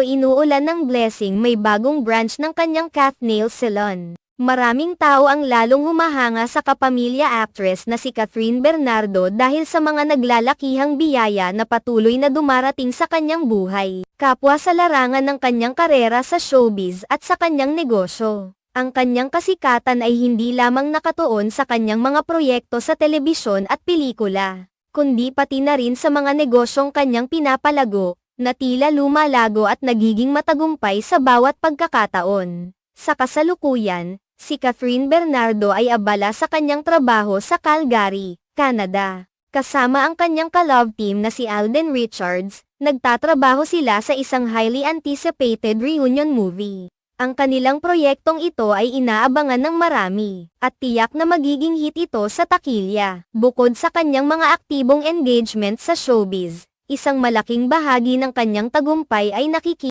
inuulan ng blessing may bagong branch ng kanyang Cat Nail Salon. Maraming tao ang lalong humahanga sa kapamilya actress na si Catherine Bernardo dahil sa mga naglalakihang biyaya na patuloy na dumarating sa kanyang buhay, kapwa sa larangan ng kanyang karera sa showbiz at sa kanyang negosyo. Ang kanyang kasikatan ay hindi lamang nakatuon sa kanyang mga proyekto sa telebisyon at pelikula, kundi pati na rin sa mga negosyong kanyang pinapalago, na tila lumalago at nagiging matagumpay sa bawat pagkakataon. Sa kasalukuyan, si Catherine Bernardo ay abala sa kanyang trabaho sa Calgary, Canada. Kasama ang kanyang ka-love team na si Alden Richards, nagtatrabaho sila sa isang highly anticipated reunion movie. Ang kanilang proyektong ito ay inaabangan ng marami, at tiyak na magiging hit ito sa takilya. Bukod sa kanyang mga aktibong engagement sa showbiz, isang malaking bahagi ng kanyang tagumpay ay nakikita